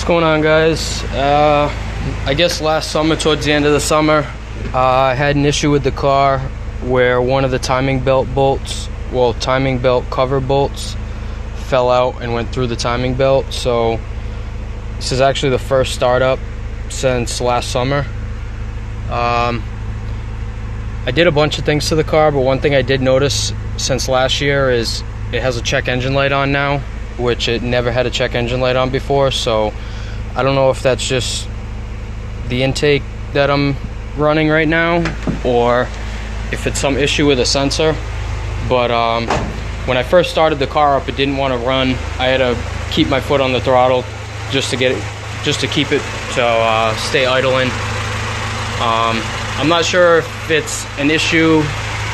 going on, guys? I guess last summer, towards the end of the summer, I had an issue with the car where one of the timing belt cover bolts fell out and went through the timing belt. So this is actually the first startup since last summer. I did a bunch of things to the car, but one thing I did notice since last year is it has a check engine light on now, which it never had a check engine light on before. So I don't know if that's just the intake that I'm running right now or if it's some issue with a sensor. But when I first started the car up, it didn't want to run. I had to keep my foot on the throttle just to keep it to stay idling. I'm not sure if it's an issue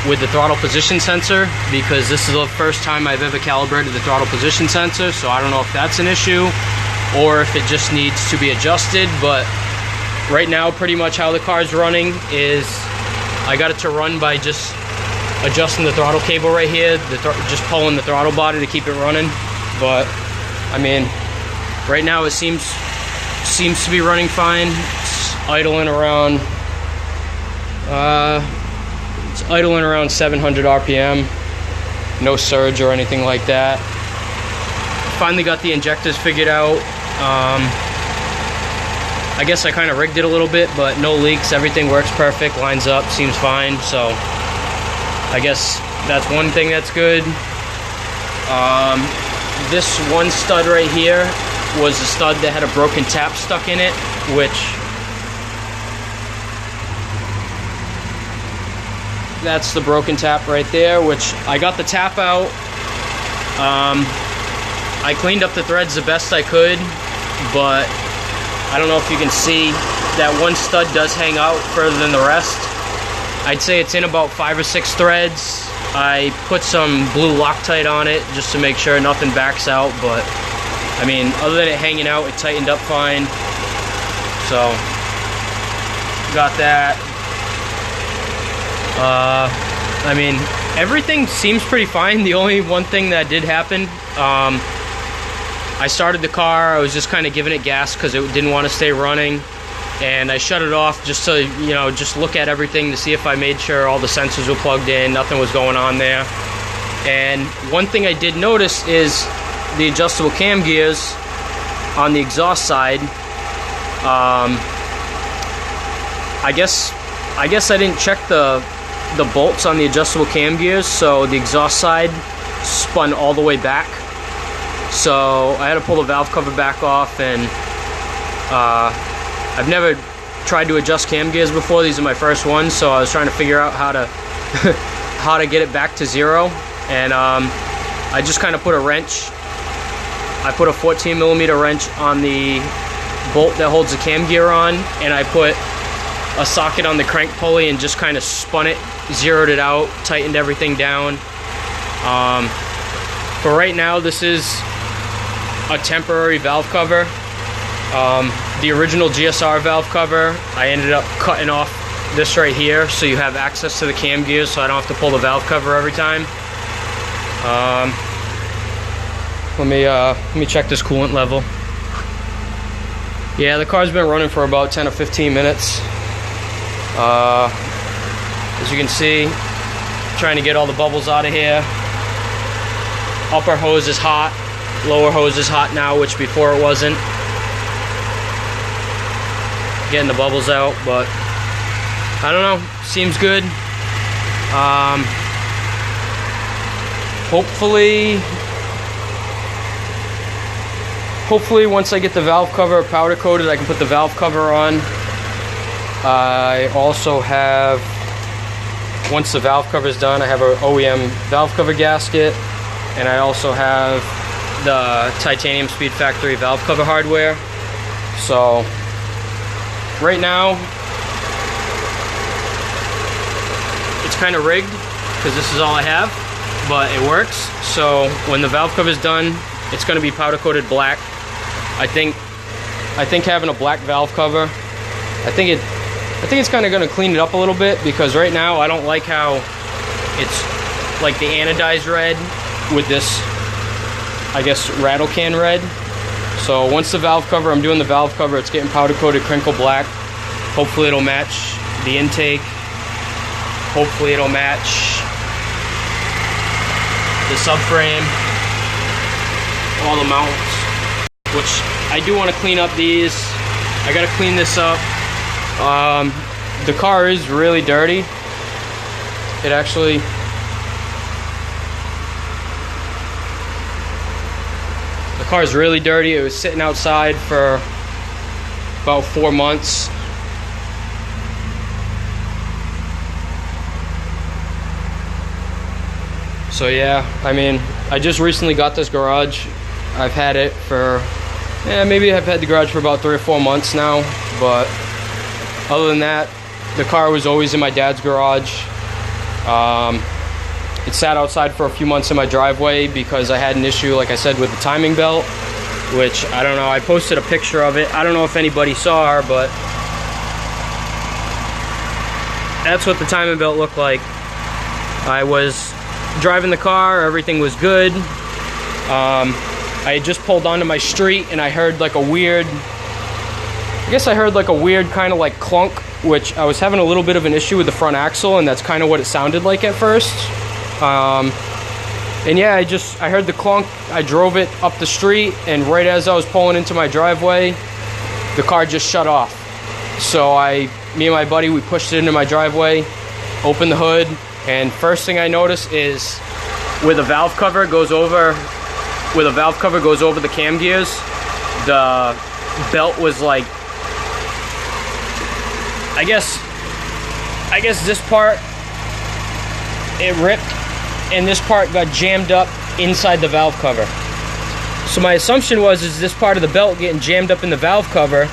with the throttle position sensor, because this is the first time I've ever calibrated the throttle position sensor, so I don't know if that's an issue or if it just needs to be adjusted. But right now, pretty much how the car's running is I got it to run by just adjusting the throttle cable right here, just pulling the throttle body to keep it running. But I mean, right now it seems to be running fine. It's idling around 700 RPM, no surge or anything like that. Finally got the injectors figured out. I guess I kind of rigged it a little bit, but no leaks. Everything works perfect, lines up, seems fine. So I guess that's one thing that's good. This one stud right here was a stud that had a broken tap stuck in it, which that's the broken tap right there, which I got the tap out. I cleaned up the threads the best I could, but I don't know if you can see that one stud does hang out further than the rest. I'd say it's in about 5 or 6 threads. I put some blue Loctite on it just to make sure nothing backs out, but I mean, other than it hanging out, it tightened up fine. So got that. I mean, everything seems pretty fine. The only one thing that did happen, I started the car, I was just kind of giving it gas because it didn't want to stay running, and I shut it off just to, just look at everything to see if I made sure all the sensors were plugged in, nothing was going on there. And one thing I did notice is the adjustable cam gears on the exhaust side. I guess I didn't check the bolts on the adjustable cam gears, so the exhaust side spun all the way back. So I had to pull the valve cover back off, and I've never tried to adjust cam gears before. These are my first ones, so I was trying to figure out how to how to get it back to zero. And I just kind of put a wrench. I put a 14mm wrench on the bolt that holds the cam gear on, and I put a socket on the crank pulley and just kind of spun it, zeroed it out, tightened everything down. For right now, this is a temporary valve cover. The original GSR valve cover, I ended up cutting off this right here so you have access to the cam gears, so I don't have to pull the valve cover every time. Let me check this coolant level. Yeah, the car's been running for about 10 or 15 minutes. As you can see, trying to get all the bubbles out of here. Upper hose is hot, lower hose is hot now, which before it wasn't. Getting the bubbles out, but I don't know, seems good. Hopefully once I get the valve cover powder coated, I can put the valve cover on. I also have, once the valve cover is done, I have an OEM valve cover gasket, and I also have the Titanium Speed Factory valve cover hardware. So right now it's kind of rigged because this is all I have, but it works. So when the valve cover is done, it's going to be powder coated black. I think having a black valve cover, I think it's kind of going to clean it up a little bit, because right now I don't like how it's like the anodized red with this, I guess, rattle can red. So once the valve cover, I'm doing the valve cover, it's getting powder coated crinkle black. Hopefully it'll match the intake. Hopefully it'll match the subframe, all the mounts, which I do want to clean up these. I got to clean this up. The car is really dirty. It actually, the car is really dirty. It was sitting outside for about 4 months. So yeah, I mean, I just recently got this garage. I've had it for, maybe I've had the garage for about 3 or 4 months now, but other than that, the car was always in my dad's garage. It sat outside for a few months in my driveway because I had an issue, like I said, with the timing belt, which I don't know, I posted a picture of it. I don't know if anybody saw her, but that's what the timing belt looked like. I was driving the car, everything was good. I had just pulled onto my street and I heard like a weird, kind of like clunk, which I was having a little bit of an issue with the front axle, and that's kind of what it sounded like at first. And yeah, I heard the clunk. I drove it up the street, and right as I was pulling into my driveway, the car just shut off. So me and my buddy, we pushed it into my driveway, opened the hood, and first thing I noticed is where the valve cover goes over the cam gears, the belt was like, I guess this part, it ripped, and this part got jammed up inside the valve cover. So my assumption is this part of the belt getting jammed up in the valve cover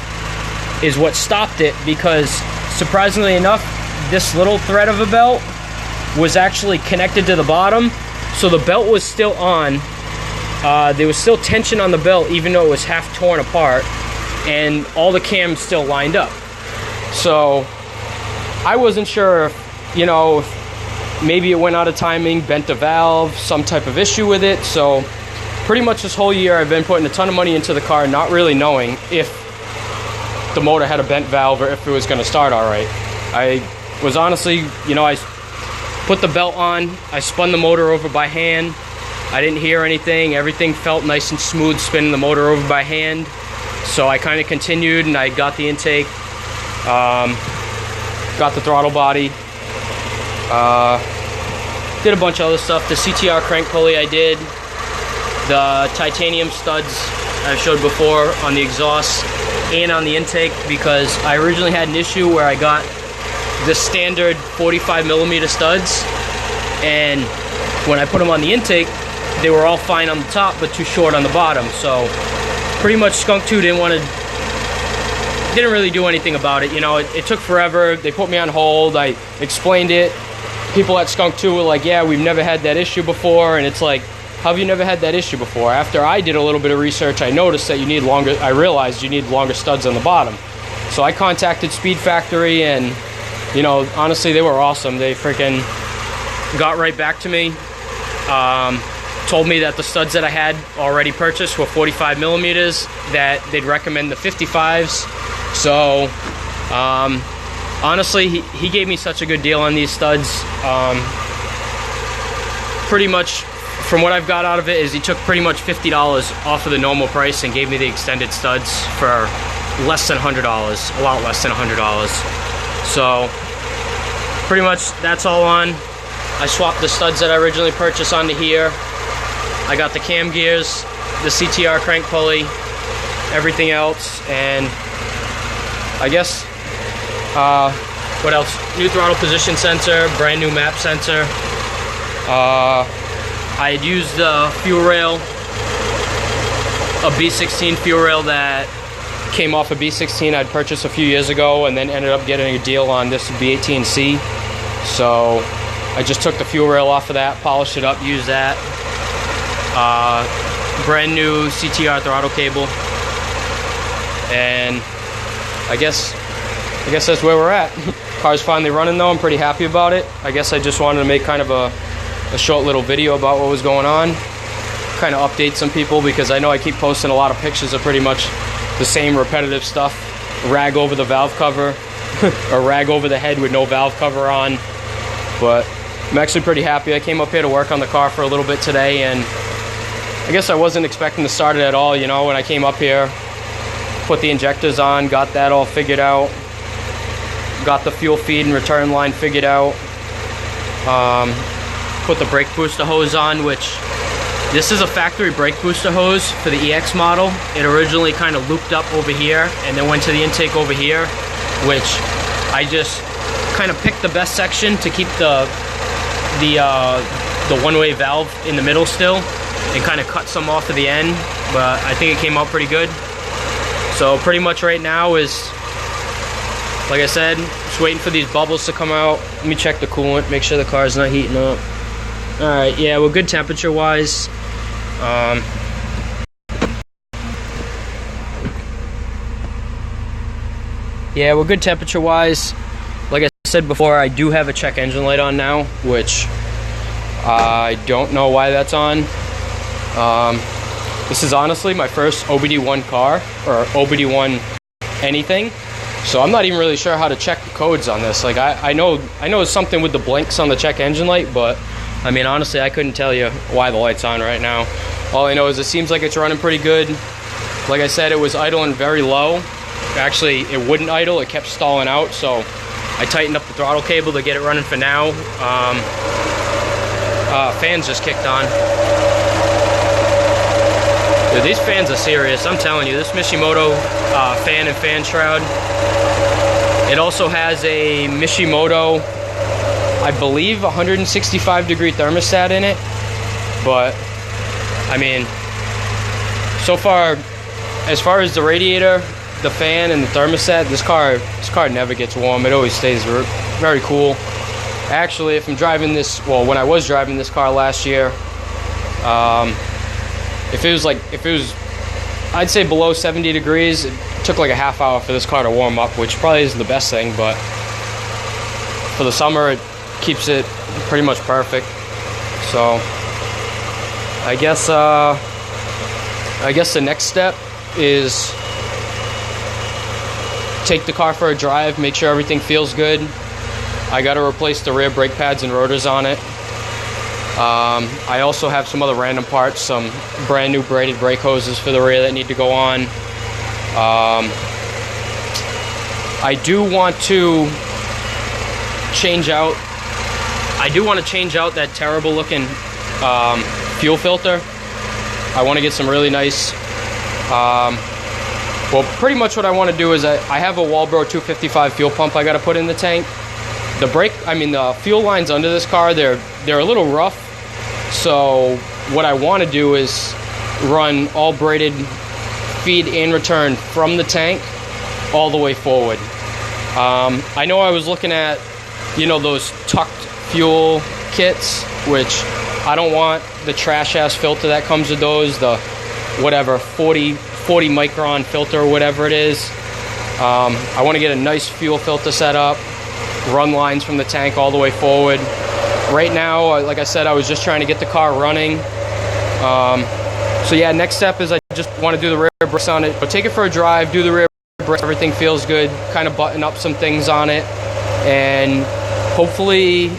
is what stopped it, because surprisingly enough, this little thread of a belt was actually connected to the bottom, so the belt was still on. There was still tension on the belt even though it was half torn apart, and all the cams still lined up. So I wasn't sure if, if maybe it went out of timing, bent a valve, some type of issue with it. So pretty much this whole year I've been putting a ton of money into the car, not really knowing if the motor had a bent valve or if it was going to start all right. I was honestly, I put the belt on, I spun the motor over by hand. I didn't hear anything. Everything felt nice and smooth spinning the motor over by hand. So I kind of continued, and I got the intake, got the throttle body, did a bunch of other stuff. The CTR crank pulley I did, the titanium studs I showed before on the exhaust and on the intake, because I originally had an issue where I got the standard 45mm studs, and when I put them on the intake, they were all fine on the top but too short on the bottom. So pretty much Skunk 2 didn't really do anything about it. It took forever. They put me on hold. I explained it. People at Skunk 2 were like, yeah, we've never had that issue before. And it's like, how have you never had that issue before? After I did a little bit of research, I noticed that I realized you need longer studs on the bottom. So I contacted Speed Factory, and honestly, they were awesome. They freaking got right back to me. Told me that the studs that I had already purchased were 45mm, that they'd recommend the 55s. So honestly, he gave me such a good deal on these studs. Pretty much from what I've got out of it is he took pretty much $50 off of the normal price and gave me the extended studs for less than $100, a lot less than $100. So pretty much that's all on. I swapped the studs that I originally purchased onto here. I got the cam gears, the CTR crank pulley, everything else, and I guess, what else? New throttle position sensor, brand new map sensor. I had used the fuel rail, a B18c fuel rail that came off a B16 I'd purchased a few years ago, and then ended up getting a deal on this B18c. So I just took the fuel rail off of that, polished it up, used that. Brand new CTR throttle cable, and I guess that's where we're at. Car's finally running though. I'm pretty happy about it. I guess I just wanted to make kind of a short little video about what was going on. kind of update some people, because I know I keep posting a lot of pictures of pretty much the same repetitive stuff. Rag over the valve cover, or rag over the head with no valve cover on. But I'm actually pretty happy. I came up here to work on the car for a little bit today, and I guess I wasn't expecting to start it at all, you know. When I came up here, put the injectors on, got that all figured out, got the fuel feed and return line figured out, put the brake booster hose on, which this is a factory brake booster hose for the EX model. It originally kind of looped up over here and then went to the intake over here, which I just kind of picked the best section to keep the one-way valve in the middle still, and kind of cut some off at the end, but I think it came out pretty good. So pretty much right now is, like I said, just waiting for these bubbles to come out. Let me check the coolant, make sure the car's not heating up. Alright, yeah, well, good temperature wise. Yeah, well, good temperature wise. Like I said before, I do have a check engine light on now, which I don't know why that's on. This is honestly my first OBD1 car, or OBD1 anything, so I'm not even really sure how to check the codes on this. Like, I know it's something with the blinks on the check engine light, but I mean, honestly, I couldn't tell you why the light's on right now. All I know is it seems like it's running pretty good. Like I said, it was idling very low. Actually, it wouldn't idle, it kept stalling out, so I tightened up the throttle cable to get it running for now. Fans just kicked on. Dude, these fans are serious, I'm telling you. This Mishimoto fan and fan shroud. It also has a Mishimoto, I believe, 165 degree thermostat in it. But, I mean, so far as the radiator, the fan, and the thermostat, this car never gets warm. It always stays very cool. Actually, if I'm driving this, well, when I was driving this car last year, if it was, I'd say below 70 degrees, it took like a half hour for this car to warm up, which probably isn't the best thing, but for the summer, it keeps it pretty much perfect. So, I guess the next step is take the car for a drive, make sure everything feels good. I got to replace the rear brake pads and rotors on it. I also have some other random parts, some brand new braided brake hoses for the rear that need to go on. I do want to change out that terrible looking fuel filter. I want to get some really nice, well, pretty much what I want to do is I have a Walbro 255 fuel pump I got to put in the tank. The fuel lines under this car, they're a little rough. So what I want to do is run all braided feed and return from the tank all the way forward. I know I was looking at, you know, those tucked fuel kits, which I don't want the trash ass filter that comes with those, the whatever 40 micron filter or whatever it is. I want to get a nice fuel filter set up, run lines from the tank all the way forward. Right now, like I said, I was just trying to get the car running. So yeah, next step is I just want to do the rear brakes on it. But take it for a drive, do the rear brakes, everything feels good, kind of button up some things on it, and hopefully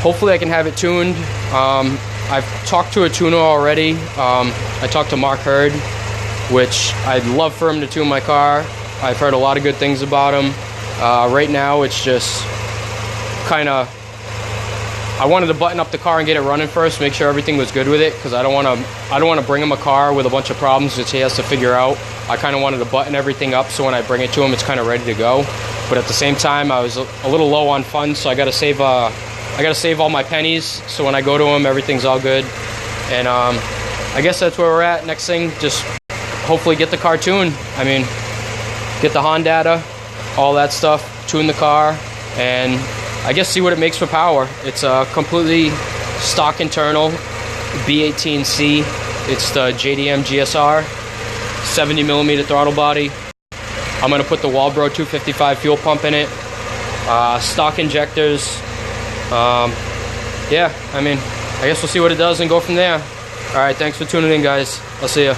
I can have it tuned. I've talked to a tuner already. I talked to Mark Hurd, which I'd love for him to tune my car. I've heard a lot of good things about him. Right now, it's just kind of, I wanted to button up the car and get it running first, make sure everything was good with it, because I don't want to bring him a car with a bunch of problems which he has to figure out. I kind of wanted to button everything up so when I bring it to him, it's kind of ready to go. But at the same time, I was a little low on funds, so I got to save all my pennies, so when I go to him, everything's all good. And I guess that's where we're at. Next thing, just hopefully get the car tuned. I mean, get the Honda data, all that stuff, tune the car, and I guess see what it makes for power. It's a completely stock internal B18c. It's the JDM GSR, 70mm throttle body. I'm gonna put the Walbro 255 fuel pump in it, stock injectors. Yeah, I mean, I guess we'll see what it does and go from there. All right, thanks for tuning in, guys. I'll see ya.